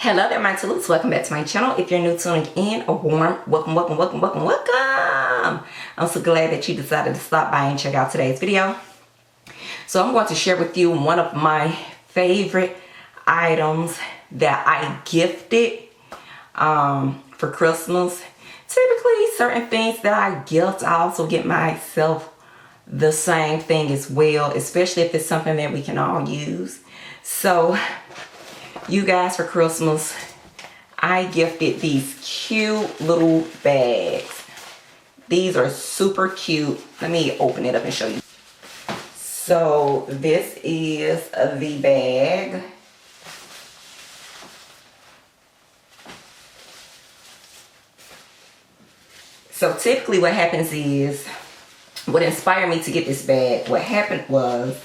Hello there, my salutes. Welcome back to my channel. If you're new tuning in, a warm welcome. I'm so glad that you decided to stop by and check out today's video. So I'm going to share with you one of my favorite items that I gifted for Christmas. Typically, certain things that I gift, I also get myself the same thing as well, especially if it's something that we can all use. So you guys, for Christmas, I gifted these cute little bags. These are super cute. Let me open it up and show you. So this is the bag. So typically what happens is, what inspired me to get this bag, what happened was,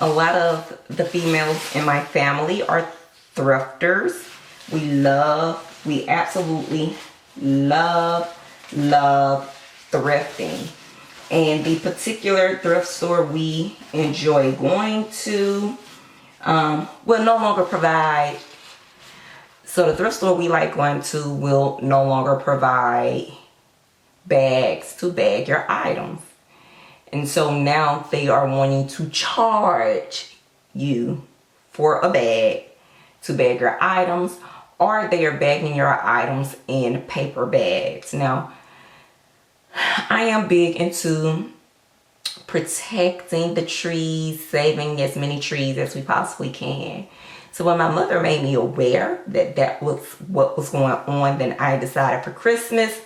a lot of the females in my family are thrifters. We absolutely love thrifting. And the particular thrift store we enjoy going to will no longer provide. So the thrift store we like going to will no longer provide bags to bag your items. And so now they are wanting to charge you for a bag to bag your items, or they are bagging your items in paper bags. Now, I am big into protecting the trees, saving as many trees as we possibly can. So when my mother made me aware that that was what was going on, then I decided for Christmas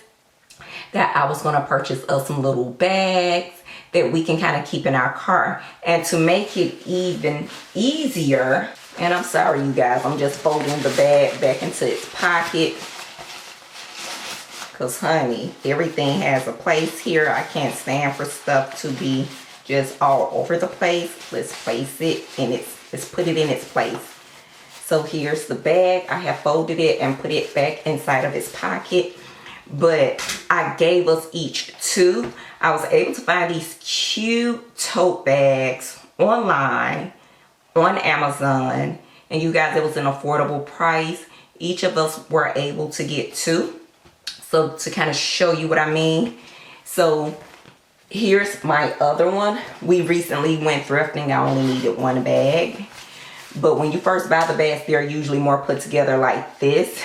that I was going to purchase us some little bags that we can kind of keep in our car. And to make it even easier, and I'm sorry you guys, I'm just folding the bag back into its pocket, because honey, everything has a place here. I can't stand for stuff to be just all over the place. Let's place it in let's put it in its place. So here's the bag. I have folded it and put it back inside of its pocket. But I gave us each two. I was able to find these cute tote bags online on Amazon. And you guys, it was an affordable price. Each of us were able to get two. So to kind of show you what I mean. So here's my other one. We recently went thrifting. I only needed one bag. But when you first buy the bags, they're usually more put together like this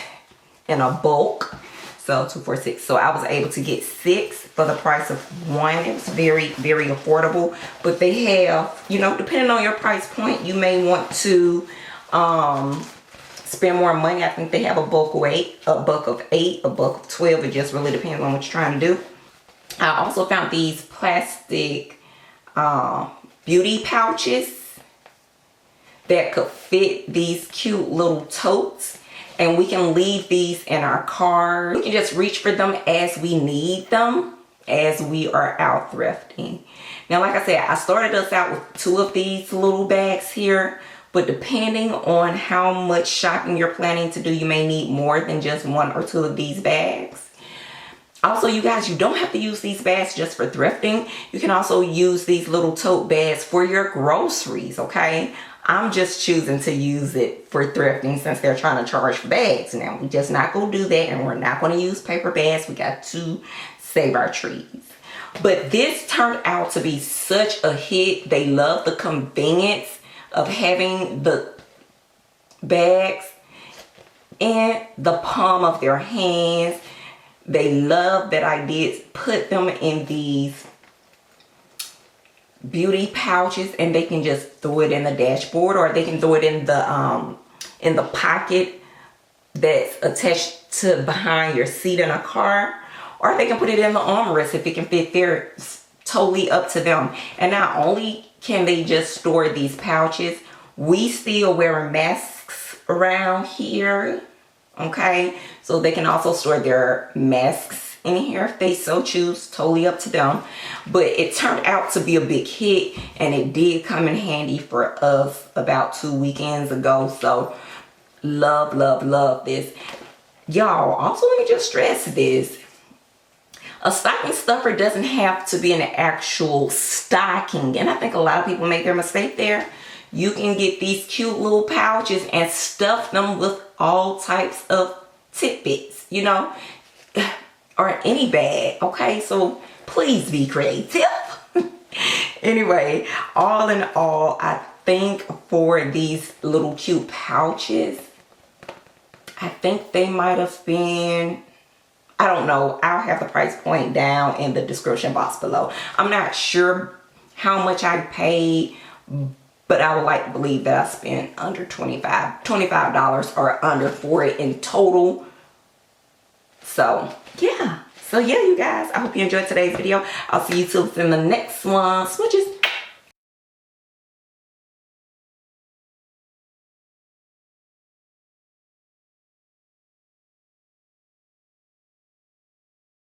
in a bulk. So 2, 4, 6. So I was able to get 6 for the price of 1. It was very affordable. But they have, you know, depending on your price point, you may want to spend more money. I think they have a bulk of 8, a buck of 8, a buck of 12. It just really depends on what you're trying to do. I also found these plastic beauty pouches that could fit these cute little totes. And we can leave these in our car. We can just reach for them as we need them, as we are out thrifting. Now, like I said, I started us out with 2 of these little bags here. But depending on how much shopping you're planning to do, you may need more than just 1 or 2 of these bags. Also, you guys, you don't have to use these bags just for thrifting. You can also use these little tote bags for your groceries, okay? I'm just choosing to use it for thrifting since they're trying to charge for bags. Now, we're just not going to do that, and we're not going to use paper bags. We got to save our trees. But this turned out to be such a hit. They love the convenience of having the bags in the palm of their hands. They love that I did put them in these beauty pouches, and they can just throw it in the dashboard, or they can throw it in the pocket that's attached to behind your seat in a car, or they can put it in the armrest if it can fit there. It's totally up to them. And not only can they just store these pouches, we still wear masks around here, okay? So they can also store their masks in here if they so choose. Totally up to them. But it turned out to be a big hit, and it did come in handy for us about 2 weekends ago. So love this, y'all. Also, let me just stress this: a stocking stuffer doesn't have to be an actual stocking, and I think a lot of people make their mistake there. you can get these cute little pouches and stuff them with all types of tidbits, you know, or any bag. Okay, so please be creative. Anyway, all in all, I think for these little cute pouches, I think they might have been, I don't know, I'll have the price point down in the description box below. I'm not sure how much I paid, but I would like to believe that I spent under $25 or under for it in total. So yeah, you guys, I hope you enjoyed today's video. I'll see you till in the next one. Switches.